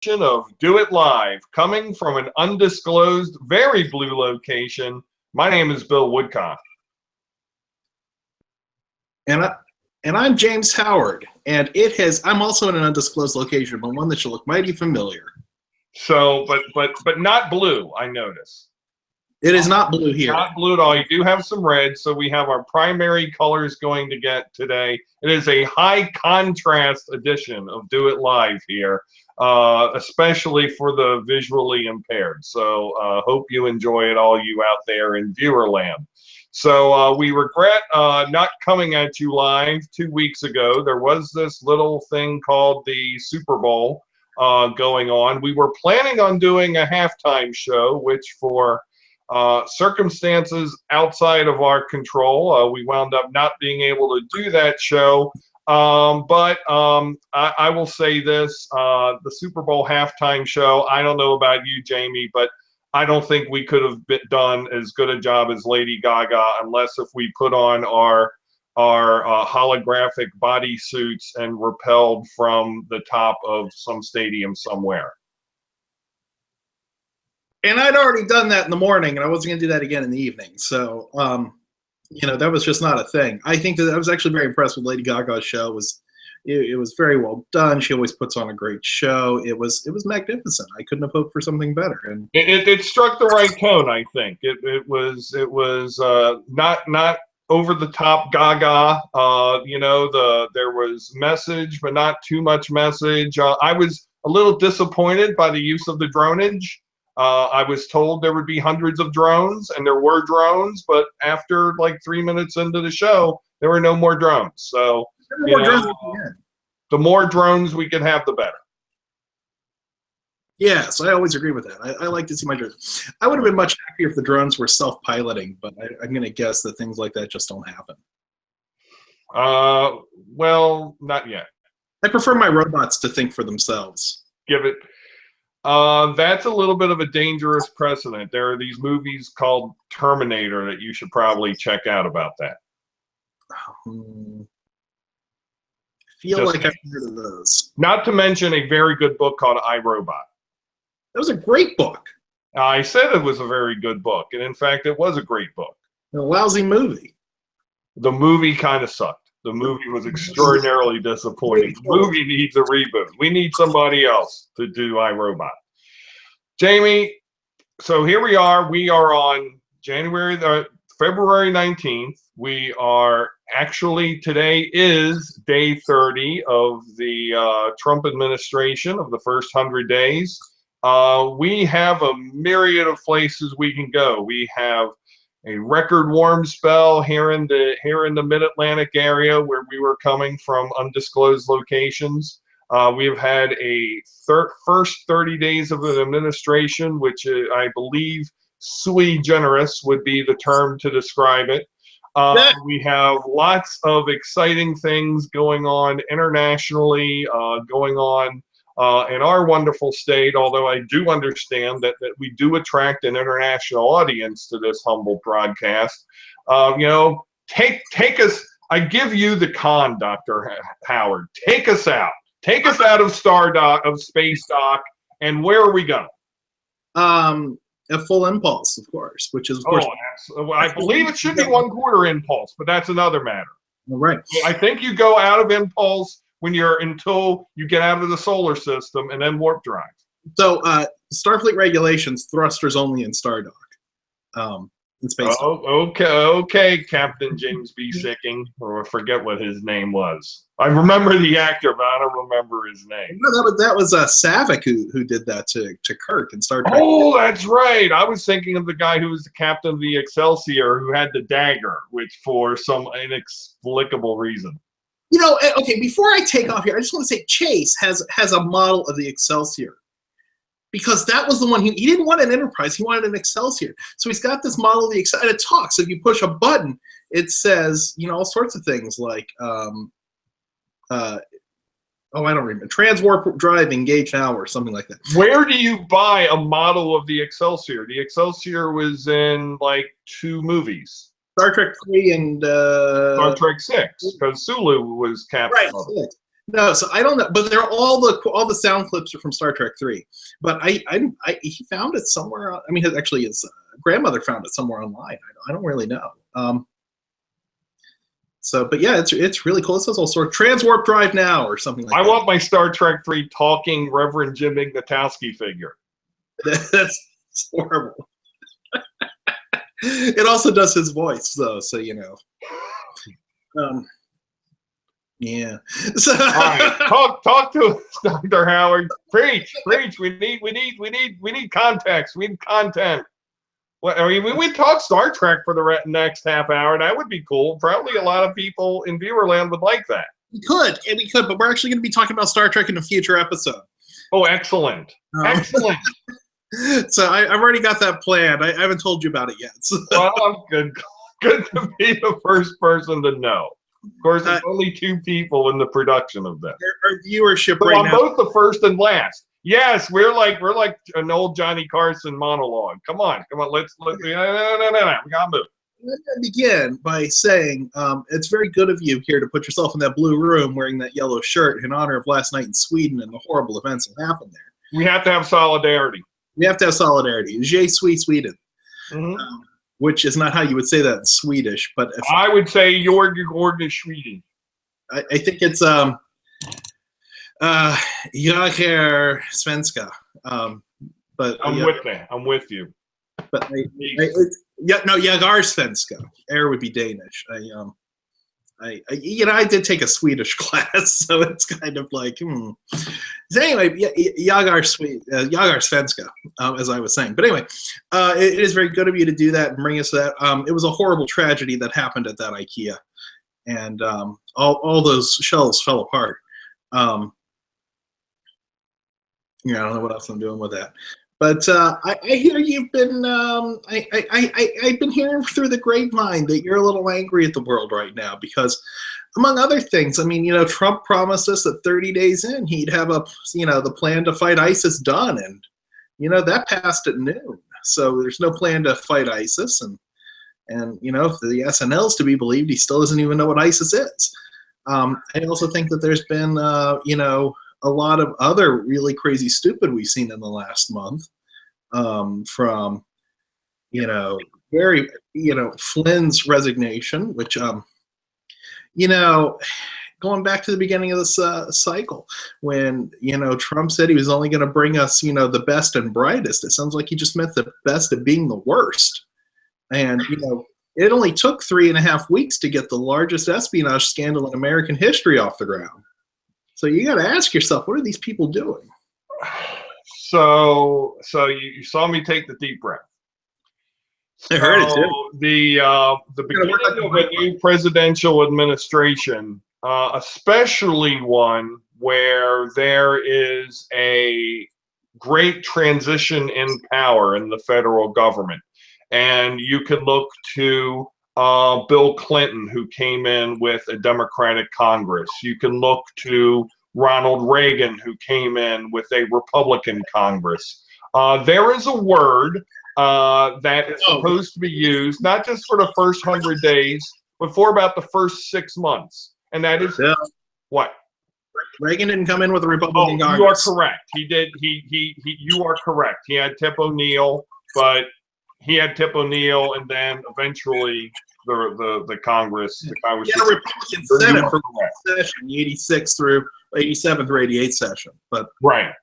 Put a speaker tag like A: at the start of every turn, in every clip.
A: of Do It Live, coming from an undisclosed, very blue location. My name is Bill Woodcock.
B: And I'm James Howard, and I'm also in an undisclosed location, but one that should look mighty familiar.
A: So, but not blue, I notice.
B: It is not blue here.
A: Not blue at all. You do have some red, so we have our primary colors going to get today. It is a high contrast edition of Do It Live here, especially for the visually impaired. So hope you enjoy it, all you out there in viewer land. So we regret not coming at you live 2 weeks ago. There was this little thing called the Super Bowl going on. We were planning on doing a halftime show, which for circumstances outside of our control, we wound up not being able to do that show. But I will say this, the Super Bowl halftime show, I don't know about you, Jamie, but I don't think we could have done as good a job as Lady Gaga unless if we put on our holographic body suits and rappelled from the top of some stadium somewhere.
B: And I'd already done that in the morning, and I wasn't going to do that again in the evening. So, that was just not a thing. I think that I was actually very impressed with Lady Gaga's show. It was very well done. She always puts on a great show. It was magnificent. I couldn't have hoped for something better. And
A: it struck the right tone, I think. It was not over the top Gaga. There was message, but not too much message. I was a little disappointed by the use of the dronage. I was told there would be hundreds of drones, and there were drones, but after like 3 minutes into the show, there were no more drones. So the more drones we can have, the better.
B: Yes, I always agree with that. I like to see my drones. I would have been much happier if the drones were self-piloting, but I'm going to guess that things like that just don't happen.
A: Well, not yet.
B: I prefer my robots to think for themselves.
A: Give it. That's a little bit of a dangerous precedent. There are these movies called Terminator that you should probably check out about that.
B: Feel like I've heard of those.
A: Not to mention a very good book called I, Robot.
B: That was a great book.
A: I said it was a very good book, and in fact, it was a great book.
B: A lousy movie.
A: The movie kind of sucked. The movie was extraordinarily disappointing. The movie needs a reboot. We need somebody else to do iRobot. Jamie, so here we are. We are on February 19th. We are actually, today is day 30 of the Trump administration of the first 100 days. We have a myriad of places we can go. We have a record warm spell here in the Mid-Atlantic area where we were coming from undisclosed locations. We have had a first 30 days of an administration, which I believe sui generis would be the term to describe it. We have lots of exciting things going on internationally, going on in our wonderful state, although I do understand that we do attract an international audience to this humble broadcast. Take us, I give you the con, Dr. Howard. Take us out. Take us out of Space Dock, and where are we going?
B: A full impulse, of course, which is, of course.
A: I believe it should be 1/4 impulse, but that's another matter.
B: Right.
A: I think you go out of impulse until you get out of the solar system, and then warp drive.
B: So Starfleet regulations, thrusters only in Stardock. In space.
A: Okay, Captain James B. Sicking, or I forget what his name was. I remember the actor, but I don't remember his name.
B: No, that was Savick who did that to Kirk in Star Trek.
A: Oh, that's right. I was thinking of the guy who was the captain of the Excelsior who had the dagger, which for some inexplicable reason.
B: Okay, before I take off here, I just want to say Chase has a model of the Excelsior. Because that was the one he didn't want an Enterprise, he wanted an Excelsior. So he's got this model of the Excelsior, and it talks. If you push a button, it says, all sorts of things like, I don't remember, transwarp drive engage now or something like that.
A: Where do you buy a model of the Excelsior? The Excelsior was in like 2 movies.
B: Star Trek 3 and
A: Star Trek 6, because Sulu was captain.
B: Right. No, so I don't know, but they're all the sound clips are from Star Trek 3. But he found it somewhere. I mean, actually, his grandmother found it somewhere online. I don't really know. So, but yeah, it's really cool. It says all sorts transwarp drive now or something like
A: I
B: that.
A: want my Star Trek 3 talking Reverend Jim Ignatowski figure.
B: That's horrible. It also does his voice, though, so you know. Yeah. So,
A: all right, talk to us, Dr. Howard. Preach. We need context. We need content. Well, I mean, we talk Star Trek for the next half hour. That would be cool. Probably a lot of people in Viewerland would like that.
B: we could, but we're actually going to be talking about Star Trek in a future episode.
A: Oh, excellent. Excellent.
B: So I've already got that planned. I haven't told you about it yet. So.
A: Well, I'm good. Good to be the first person to know. Of course, there's only 2 people in the production of this.
B: Our viewership
A: so
B: right
A: I'm
B: now.
A: both the first and last. Yes, we're like an old Johnny Carson monologue. Come on. Let's no. We gotta move.
B: Let me begin by saying it's very good of you here to put yourself in that blue room wearing that yellow shirt in honor of last night in Sweden and the horrible events that happened there.
A: We have to have solidarity.
B: We have to have solidarity. Je suis Sweden.
A: Mm-hmm.
B: Which is not how you would say that in Swedish, but if,
A: I would say you're Sweden.
B: I think it's Jag svenska. But
A: I'm with you.
B: But Jag svenska. Air would be Danish. I did take a Swedish class, so it's kind of like, So anyway, Jag svenska, as I was saying. But anyway, it is very good of you to do that and bring us that. It was a horrible tragedy that happened at that IKEA, and all those shelves fell apart. I don't know what else I'm doing with that. But I hear you've been. I've been hearing through the grapevine that you're a little angry at the world right now because, among other things, I mean, Trump promised us that 30 days in he'd have the plan to fight ISIS done, and that passed at noon. So there's no plan to fight ISIS, and if the SNL is to be believed, he still doesn't even know what ISIS is. I also think that there's been a lot of other really crazy stupid we've seen in the last month, from Flynn's resignation, which going back to the beginning of this cycle, when Trump said he was only going to bring us the best and brightest. It sounds like he just meant the best at being the worst, and it only took 3.5 weeks to get the largest espionage scandal in American history off the ground. So you got to ask yourself, what are these people doing?
A: So you saw me take the deep breath.
B: I heard it too.
A: The beginning of a new presidential administration, especially one where there is a great transition in power in the federal government, and you can look to Bill Clinton, who came in with a Democratic Congress. You can look to Ronald Reagan, who came in with a Republican Congress. There is a word that is supposed to be used not just for the first 100 days, but for about the first 6 months, and that is what?
B: Reagan didn't come in with a Republican Congress.
A: You are correct. He did. You are correct. He had Tip O'Neill, but he had Tip O'Neill, and then eventually the Congress. The Congress.
B: He had a Republican Senate for one session, the 86th through 87th or 88th session. But
A: right.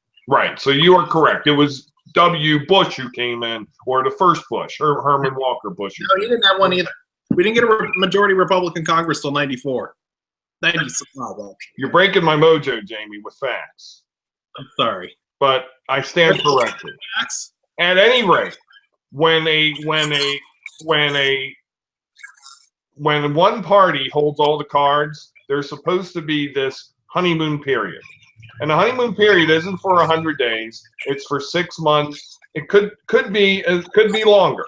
A: So you are correct. It was W. Bush who came in, or the first Bush, or Herman Walker Bush.
B: No, he didn't have one either. We didn't get a majority Republican Congress till 94. 96.
A: You're breaking my mojo, Jamie, with facts.
B: I'm sorry,
A: but I stand corrected. At any rate, when one party holds all the cards, there's supposed to be this honeymoon period, and the honeymoon period isn't for 100 days; it's for 6 months. It could be longer.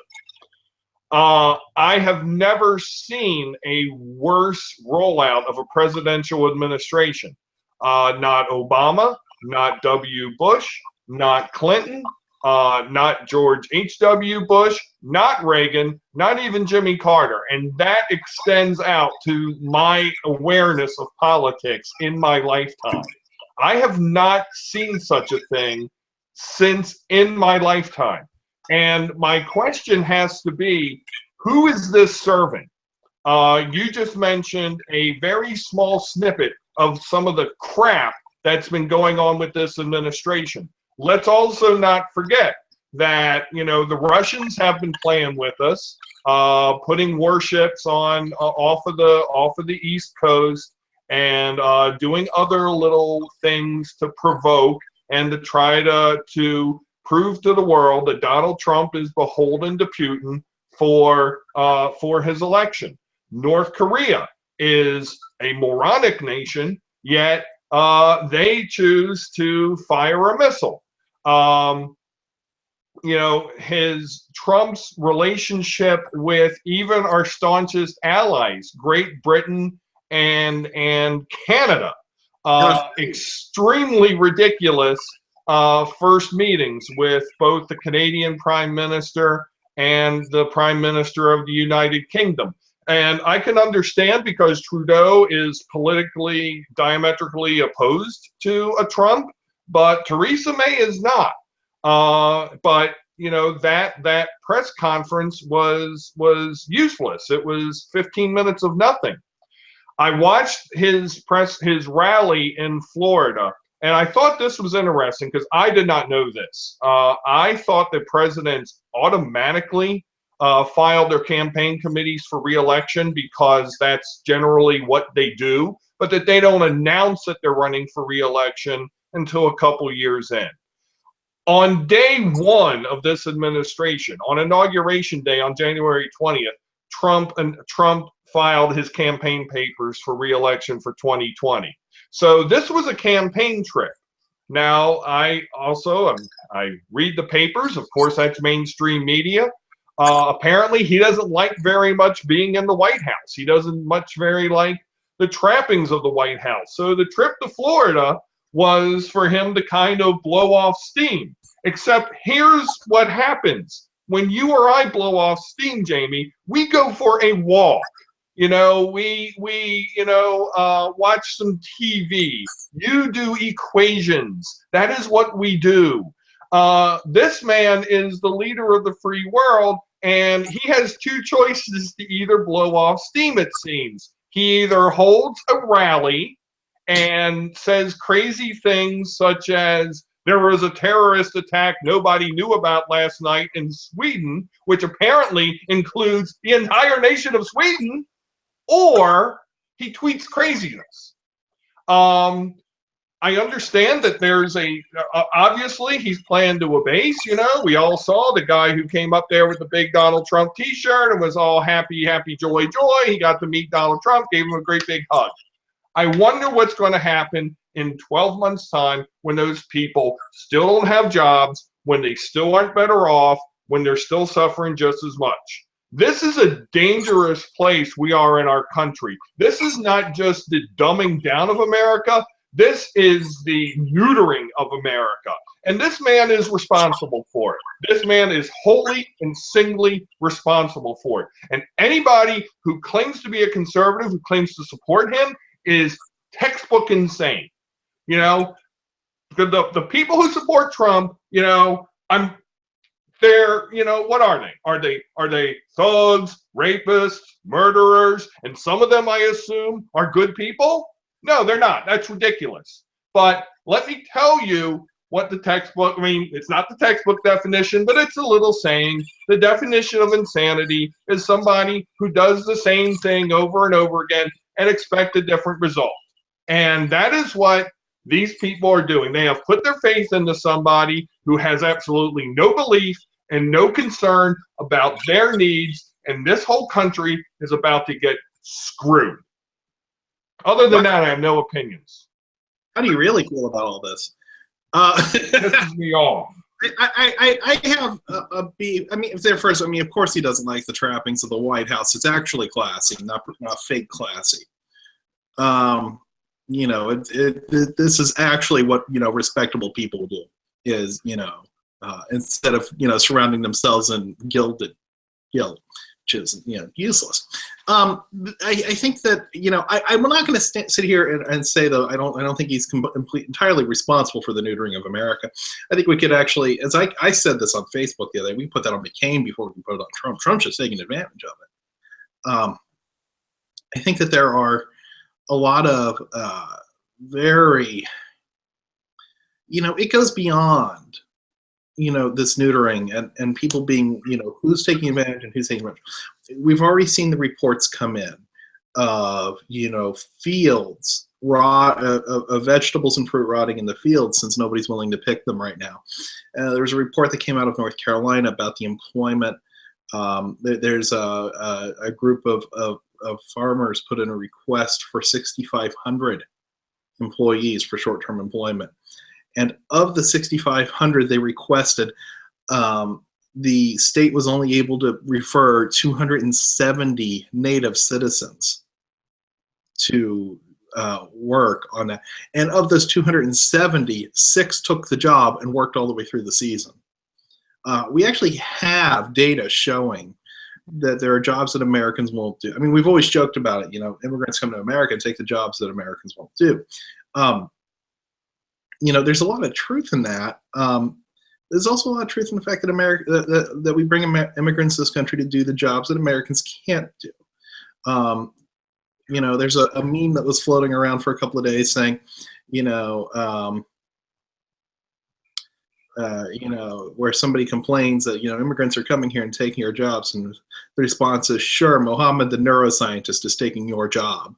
A: I have never seen a worse rollout of a presidential administration. Not Obama, not W. Bush, not Clinton, not George H.W. Bush, not Reagan, not even Jimmy Carter. And that extends out to my awareness of politics in my lifetime. I have not seen such a thing since in my lifetime. And my question has to be, who is this serving? You just mentioned a very small snippet of some of the crap that's been going on with this administration. Let's also not forget that, you know, the Russians have been playing with us, putting warships on off of the East Coast, and doing other little things to provoke and to try to prove to the world that Donald Trump is beholden to Putin for his election. North Korea is a moronic nation, yet they choose to fire a missile. You know, Trump's relationship with even our staunchest allies, Great Britain and Canada, extremely ridiculous first meetings with both the Canadian Prime Minister and the Prime Minister of the United Kingdom. And I can understand, because Trudeau is politically diametrically opposed to a Trump, but Theresa May is not. But you know, that press conference was useless. It was 15 minutes of nothing. I watched his rally in Florida, and I thought this was interesting because I did not know this. I thought that presidents automatically filed their campaign committees for re-election because that's generally what they do, but that they don't announce that they're running for re-election until a couple years in. On day one of this administration, on Inauguration Day on January 20th, Trump filed his campaign papers for re-election for 2020. So this was a campaign trip. Now, I read the papers. Of course, that's mainstream media. Apparently, he doesn't like very much being in the White House. He doesn't very like the trappings of the White House. So the trip to Florida was for him to kind of blow off steam. Except here's what happens. When you or I blow off steam, Jamie, we go for a walk. You know, we watch some TV. You do equations. That is what we do. This man is the leader of the free world, and he has two choices to either blow off steam, it seems. He either holds a rally and says crazy things such as, there was a terrorist attack nobody knew about last night in Sweden, which apparently includes the entire nation of Sweden, or he tweets craziness. I understand that there's obviously he's playing to a base, you know. We all saw the guy who came up there with the big Donald Trump t-shirt and was all happy, happy, joy, joy. He got to meet Donald Trump, gave him a great big hug. I wonder what's going to happen in 12 months' time when those people still don't have jobs, when they still aren't better off, when they're still suffering just as much. This is a dangerous place we are in our country. This is not just the dumbing down of America. This is the neutering of America. And this man is responsible for it. This man is wholly and singly responsible for it. And anybody who claims to be a conservative, who claims to support him, is textbook insane. You know, the people who support Trump, you know, they're, you know, what are they? Are they thugs, rapists, murderers? And some of them, I assume, are good people? No, they're not. That's ridiculous. But let me tell you what the textbook, I mean, it's not the textbook definition, but it's a little saying. The definition of insanity is somebody who does the same thing over and over again and expect a different result. And that is what these people are doing. They have put their faith into somebody who has absolutely no belief and no concern about their needs, and this whole country is about to get screwed. Other than that, I have no opinions.
B: How do you really feel about all this?
A: Pisses me off.
B: I have a beef. I mean, first, I mean, of course he doesn't like the trappings of the White House. It's actually classy, not fake classy. You know, this is actually what, you know, respectable people do, is, you know, instead of surrounding themselves in gilded guilt, which is useless. I think that I'm not going to sit here and say, though, I don't think he's entirely responsible for the neutering of America. I think we could actually, as I said this on Facebook the other day, we put that on McCain before we put it on Trump. Trump's just taking advantage of it. I think that there are a lot of very, it goes beyond this neutering and people being, who's taking advantage and who's taking advantage. We've already seen the reports come in of, fields, of vegetables and fruit rotting in the fields since nobody's willing to pick them right now. There was a report that came out of North Carolina about the employment. There's a group of farmers put in a request for 6,500 employees for short-term employment. And of the 6,500 they requested, the state was only able to refer 270 native citizens to work on that. And of those 270, 6 took the job and worked all the way through the season. We actually have data showing that there are jobs that Americans won't do. I mean, we've always joked about it. Immigrants come to America and take the jobs that Americans won't do. There's a lot of truth in that. There's also a lot of truth in the fact that that we bring immigrants to this country to do the jobs that Americans can't do. There's a meme that was floating around for a couple of days saying, where somebody complains that immigrants are coming here and taking our jobs, and the response is, "Sure, Mohammed the neuroscientist is taking your job."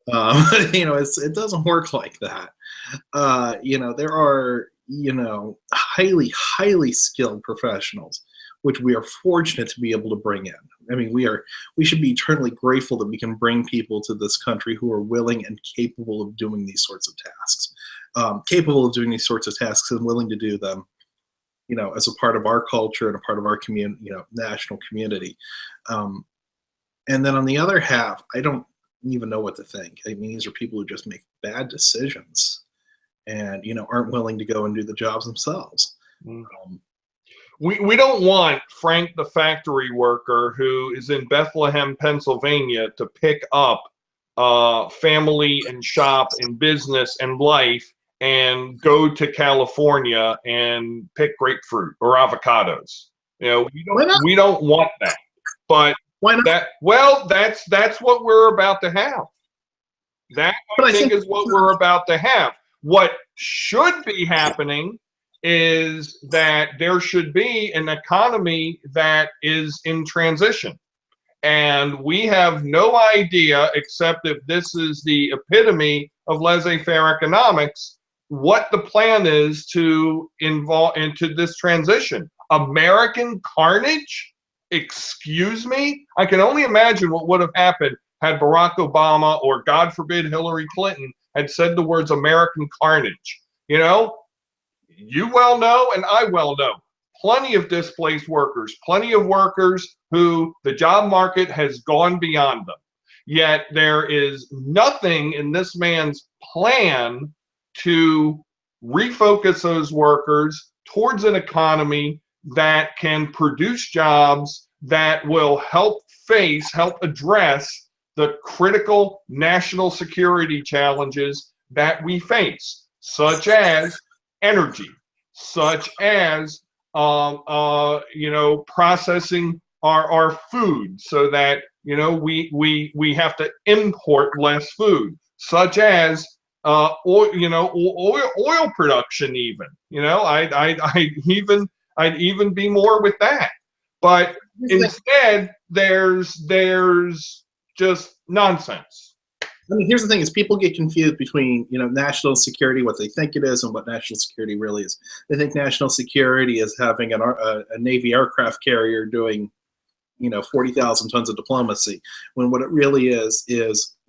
B: It doesn't work like that. There are highly skilled professionals, which we are fortunate to be able to bring in. I mean, we should be eternally grateful that we can bring people to this country who are willing and capable of doing these sorts of tasks, and willing to do them, as a part of our culture and a part of our community, national community. And then on the other half, I don't even know what to think. I mean, these are people who just make bad decisions and aren't willing to go and do the jobs themselves.
A: We don't want Frank the factory worker who is in Bethlehem, Pennsylvania, to pick up family and shop and business and life and go to California and pick grapefruit or avocados. We don't want that. But
B: why not?
A: That's what we're about to have. That, I think, is what we're about to have. What should be happening is that there should be an economy that is in transition. And we have no idea, except if this is the epitome of laissez-faire economics, what the plan is to involve into this transition. American carnage? Excuse me? I can only imagine what would have happened had Barack Obama, or God forbid Hillary Clinton, had said the words American carnage. You well know, and I well know, plenty of displaced workers, plenty of workers who the job market has gone beyond them. Yet there is nothing in this man's plan to refocus those workers towards an economy that can produce jobs that will help address the critical national security challenges that we face, such as energy, such as processing our food so that we have to import less food, such as oil production. Even I'd even be more with that. But instead, there's just nonsense.
B: I mean, here's the thing: is people get confused between national security, what they think it is, and what national security really is. They think national security is having a Navy aircraft carrier doing 40,000 tons of diplomacy, when what it really is,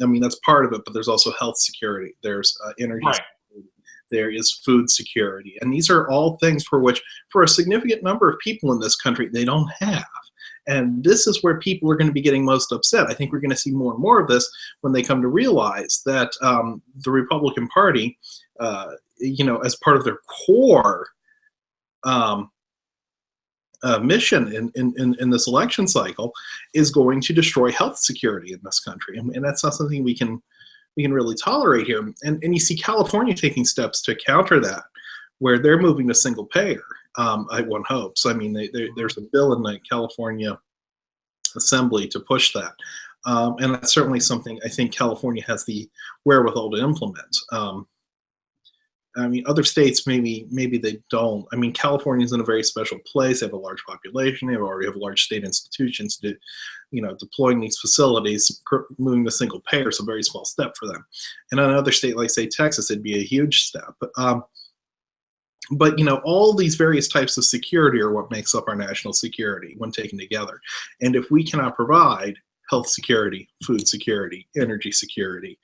B: I mean, that's part of it, but there's also health security. There's energy security. There is food security. And these are all things for which, for a significant number of people in this country, they don't have. And this is where people are going to be getting most upset. I think we're going to see more and more of this when they come to realize that the Republican Party, as part of their core mission in this election cycle is going to destroy health security in this country, and that's not something we can really tolerate here. And you see California taking steps to counter that, where they're moving to single payer. One hopes. I mean, there's a bill in the California Assembly to push that, and that's certainly something I think California has the wherewithal to implement. I mean, other states maybe they don't. I mean, California's in a very special place. They have a large population. They already have large state institutions to, deploying these facilities. Moving to single payer is a very small step for them. And in another state like, say, Texas, it'd be a huge step. But all these various types of security are what makes up our national security when taken together. And if we cannot provide health security, food security, energy security,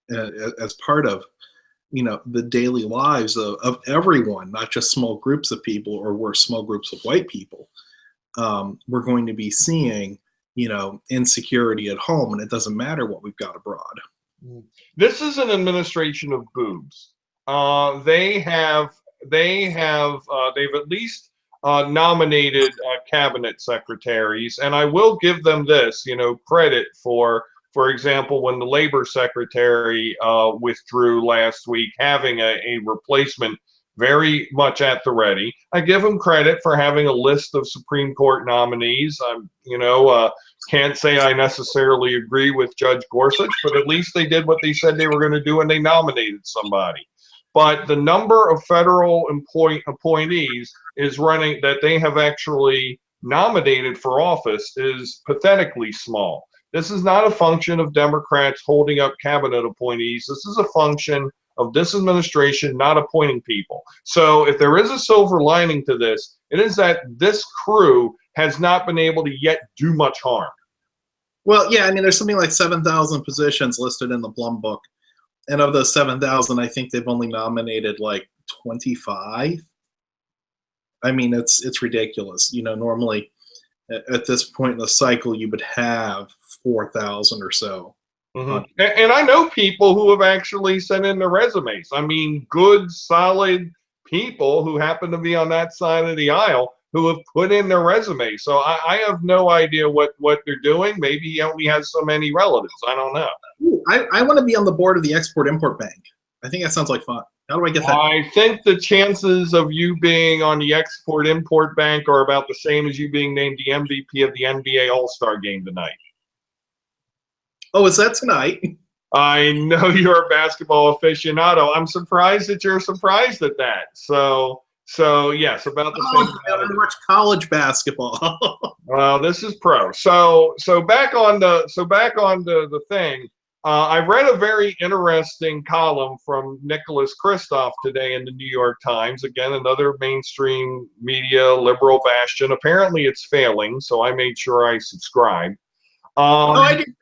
B: as part of the daily lives of everyone, not just small groups of people, or worse, small groups of white people, we're going to be seeing insecurity at home, and it doesn't matter what we've got abroad.
A: This is an administration of boobs. They've at least nominated cabinet secretaries, and I will give them this, credit for example, when the labor secretary withdrew last week, having a replacement very much at the ready. I give him credit for having a list of Supreme Court nominees. Can't say I necessarily agree with Judge Gorsuch, but at least they did what they said they were going to do, and they nominated somebody. But the number of federal appointees is running that they have actually nominated for office is pathetically small. This is not a function of Democrats holding up cabinet appointees. This is a function of this administration not appointing people. So if there is a silver lining to this, it is that this crew has not been able to yet do much harm.
B: Well, yeah, I mean, there's something like 7,000 positions listed in the Blum book. And of those 7,000, I think they've only nominated like 25. I mean, it's ridiculous. Normally at this point in the cycle, you would have 4,000 or so.
A: Mm-hmm. And I know people who have actually sent in their resumes. I mean, good, solid people who happen to be on that side of the aisle who have put in their resume. So I have no idea what they're doing. Maybe he only has so many relatives. I don't know.
B: Ooh, I want to be on the board of the Export-Import Bank. I think that sounds like fun. How do I get that?
A: I think the chances of you being on the Export-Import Bank are about the same as you being named the MVP of the NBA All-Star Game tonight.
B: Oh, is that tonight?
A: I know you're a basketball aficionado. I'm surprised that you're surprised at that. So yes, about the same.
B: I watch college basketball.
A: Well, this is pro. So back on the thing. I read a very interesting column from Nicholas Kristof today in the New York Times. Again, another mainstream media liberal bastion. Apparently, it's failing, so I made sure I subscribed.
B: I did.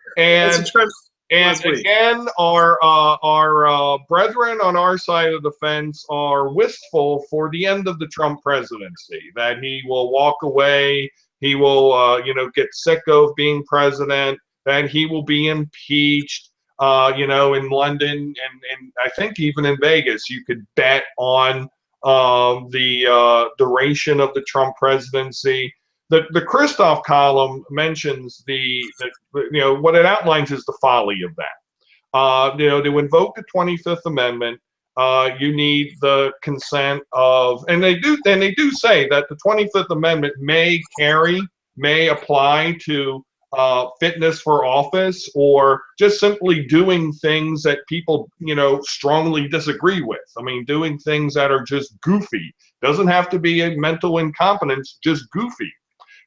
A: And again, our brethren on our side of the fence are wistful for the end of the Trump presidency, that he will walk away, he will, get sick of being president, that he will be impeached, in London and I think even in Vegas, you could bet on the duration of the Trump presidency. The Kristof column mentions what it outlines is the folly of that. To invoke the 25th Amendment, you need the consent of, and they do say that the 25th Amendment may apply to fitness for office or just simply doing things that people, strongly disagree with. I mean, doing things that are just goofy. Doesn't have to be a mental incompetence, just goofy.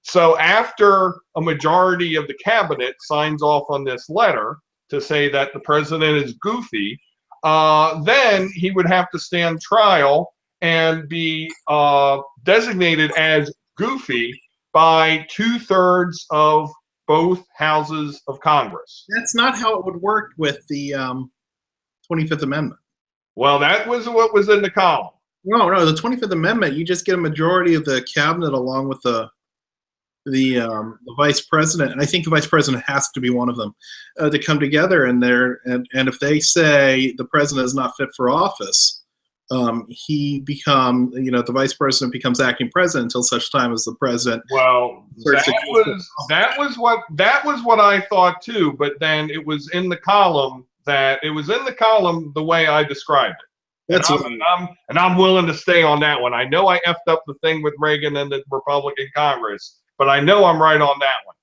A: So after a majority of the cabinet signs off on this letter to say that the president is goofy, then he would have to stand trial and be designated as goofy by 2/3 of both houses of Congress.
B: That's not how it would work with the 25th Amendment.
A: Well, that was what was in the column.
B: No, the 25th Amendment, you just get a majority of the cabinet along with the vice president, and I think the vice president has to be one of them, to come together and if they say the president is not fit for office, the vice president becomes acting president until such time as the president.
A: Well, that was what I thought too. But then it was in the column the way I described it. And I'm willing to stay on that one. I know I effed up the thing with Reagan and the Republican Congress, but I know I'm right on that one.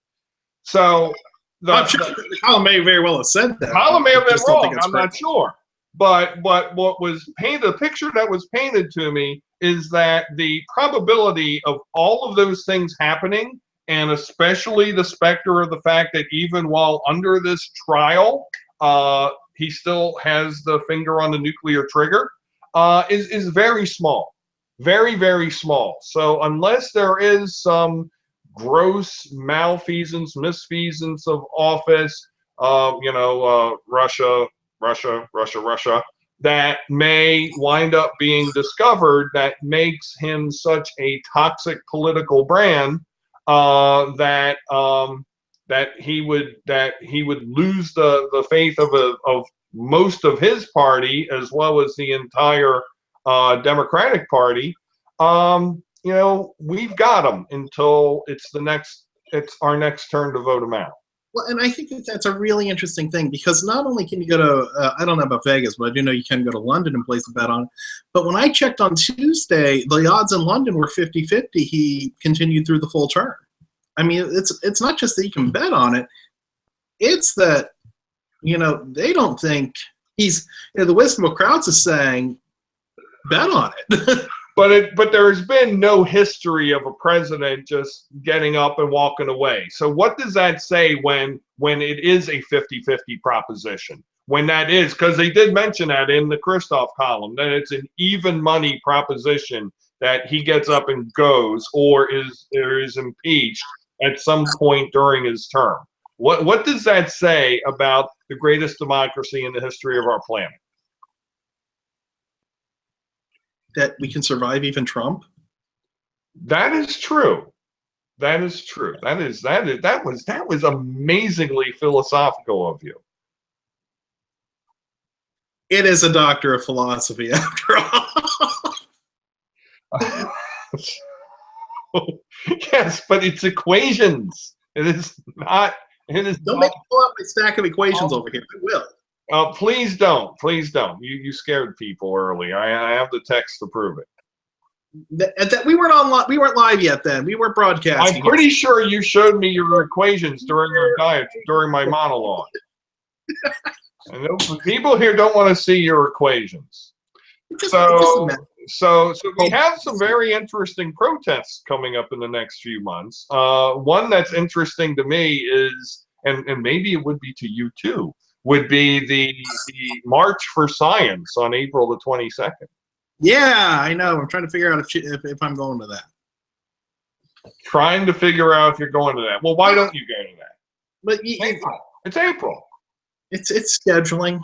A: So
B: the column may very well have said that.
A: The column may have been wrong. I'm not sure. But what was painted, the picture that was painted to me is that the probability of all of those things happening, and especially the specter of the fact that even while under this trial, he still has the finger on the nuclear trigger, is very small. Very, very small. So unless there is some gross malfeasance, misfeasance of office, Russia, that may wind up being discovered that makes him such a toxic political brand that he would lose the faith of most of his party as well as the entire Democratic Party. We've got him until it's our next turn to vote him out.
B: Well, and I think that's a really interesting thing, because not only can you go to, I don't know about Vegas, but I do know you can go to London and place a bet on. But when I checked on Tuesday, the odds in London were 50-50. He continued through the full term. I mean, it's not just that you can bet on it. It's that, they don't think he's, the wisdom of crowds is saying, bet on it.
A: But there's been no history of a president just getting up and walking away. So what does that say when it is a 50-50 proposition? When that is, because they did mention that in the Christoph column, that it's an even money proposition that he gets up and goes or is impeached at some point during his term. What does that say about the greatest democracy in the history of our planet?
B: That we can survive even Trump?
A: That is true. That is true. That was amazingly philosophical of you.
B: It is a doctor of philosophy, after all.
A: Yes, but it's equations. It is not.
B: Don't make me pull out my stack of equations over here. I will.
A: Please don't. Please don't. You scared people early. I have the text to prove it.
B: That we weren't live yet then. We weren't broadcasting.
A: I'm pretty sure you showed me your equations during my monologue. I know people here don't want to see your equations. So we have some very interesting protests coming up in the next few months. One that's interesting to me is, and maybe it would be to you too, would be the March for Science on April the 22nd.
B: Yeah, I know. I'm trying to figure out if I'm going to that.
A: Trying to figure out if you're going to that. Well, why don't you go to that?
B: But
A: it's April.
B: It's scheduling.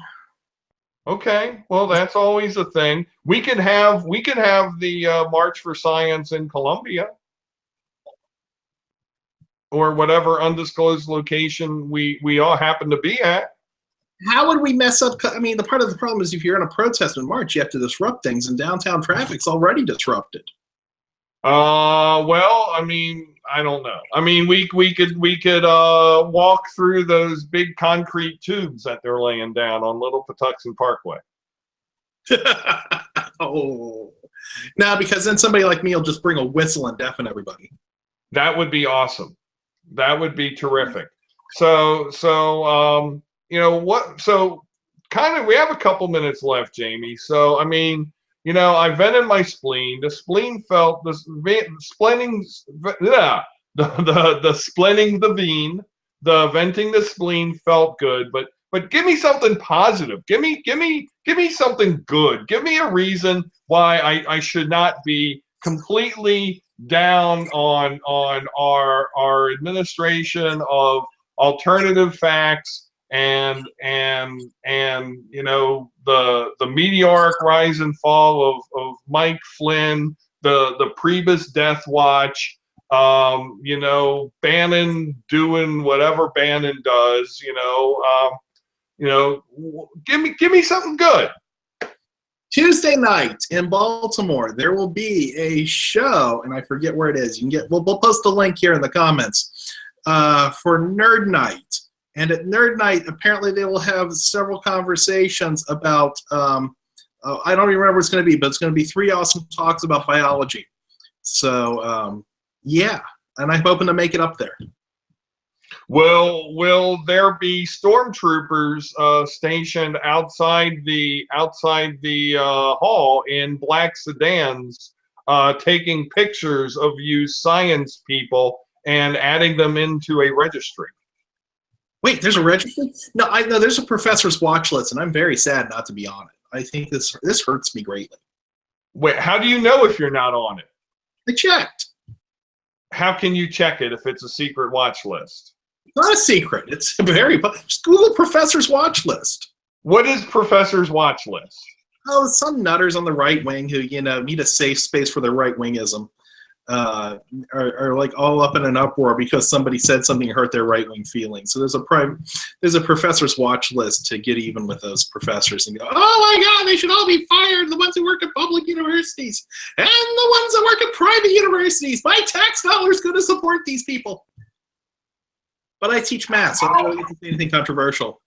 A: Okay. Well, that's always a thing. We could have the March for Science in Columbia, or whatever undisclosed location we all happen to be at.
B: How would we mess up? I mean, the part of the problem is if you're in a protest in March, you have to disrupt things, and downtown traffic's already disrupted.
A: Well, I mean, I don't know. I mean, we could walk through those big concrete tubes that they're laying down on Little Patuxent Parkway.
B: Oh, no, because then somebody like me will just bring a whistle and deafen everybody.
A: That would be awesome. That would be terrific. So what? So kind of, we have a couple minutes left, Jamie. So I mean, I vented my spleen. The spleen felt the splitting, the splitting the vein, the venting the spleen felt good. But give me something positive. Give me something good. Give me a reason why I should not be completely down on our administration of alternative facts and the meteoric rise and fall of Mike Flynn, the Priebus death watch, Bannon doing whatever Bannon does, give me something good.
B: Tuesday night in Baltimore, there will be a show, and I forget where it is. You can get. We'll post a link here in the comments for Nerd Night. And at Nerd Night, apparently they will have several conversations about. I don't even remember what it's going to be, but it's going to be 3 awesome talks about biology. So yeah, and I'm hoping to make it up there.
A: Will there be stormtroopers stationed outside the hall in black sedans, taking pictures of you science people and adding them into a registry?
B: Wait, there's a registry? No, I know there's a professor's watch list, and I'm very sad not to be on it. I think this hurts me greatly.
A: Wait, how do you know if you're not on it?
B: I checked.
A: How can you check it if it's a secret watch list?
B: It's not a secret. It's very. Just Google professor's watch list.
A: What is professor's watch list?
B: Oh, some nutters on the right wing who need a safe space for their right wingism, are like all up in an uproar because somebody said something hurt their right wing feelings. So there's a professor's watch list to get even with those professors and go, oh my God, they should all be fired. The ones who work at public universities and the ones that work at private universities. My tax dollars going to support these people. But I teach math, so I don't really get to say anything controversial.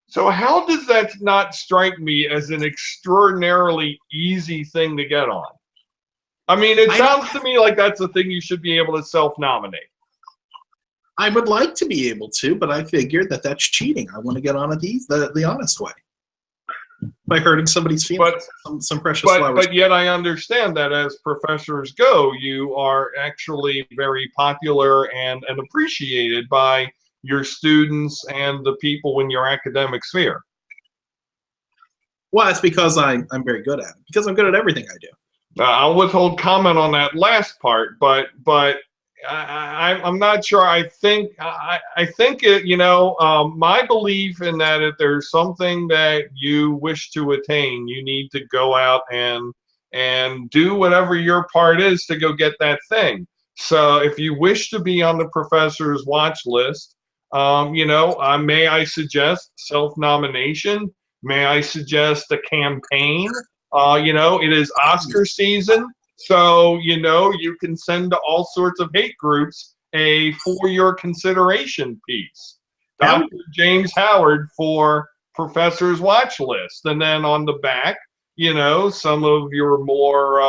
A: So how does that not strike me as an extraordinarily easy thing to get on? I mean, it sounds to me like that's a thing you should be able to self-nominate.
B: I would like to be able to, but I figured that that's cheating. I want to get on it the honest way. By hurting somebody's feelings, some precious flowers.
A: But yet I understand that as professors go, you are actually very popular and appreciated by your students and the people in your academic sphere.
B: Well, that's because I'm very good at it. Because I'm good at everything I do.
A: I'll withhold comment on that last part, but I'm not sure. I think it. My belief in that if there's something that you wish to attain, you need to go out and do whatever your part is to go get that thing. So if you wish to be on the professor's watch list, may I suggest self-nomination? May I suggest a campaign? It is Oscar season, so you can send to all sorts of hate groups a for your consideration piece. Dr. James Howard for Professor's Watch List, and then on the back, some of your more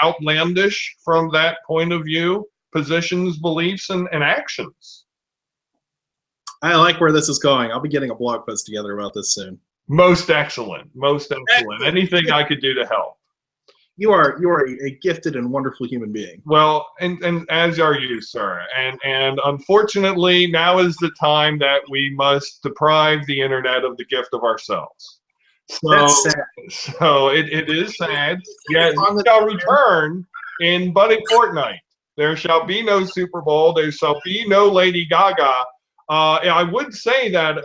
A: outlandish from that point of view positions, beliefs, and actions.
B: I like where this is going. I'll be getting a blog post together about this soon.
A: Most excellent. Anything I could do to help.
B: You are a gifted and wonderful human being.
A: Well, and as are you, sir. And unfortunately, now is the time that we must deprive the internet of the gift of ourselves. So,
B: that's sad.
A: So it is sad. Yet we shall return in but a fortnight. There shall be no Super Bowl. There shall be no Lady Gaga. I would say that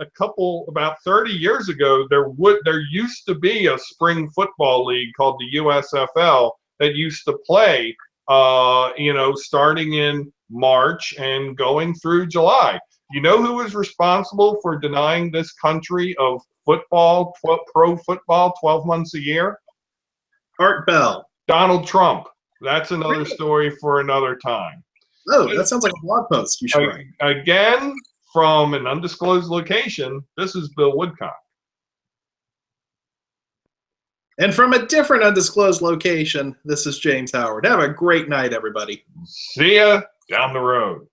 A: about 30 years ago, there used to be a spring football league called the USFL that used to play, starting in March and going through July. You know who was responsible for denying this country of football, pro football, 12 months a year?
B: Art Bell.
A: Donald Trump. That's another story for another time.
B: Oh, that sounds like a blog post you should write.
A: Again, from an undisclosed location, this is Bill Woodcock.
B: And from a different undisclosed location, this is James Howard. Have a great night, everybody.
A: See ya down the road.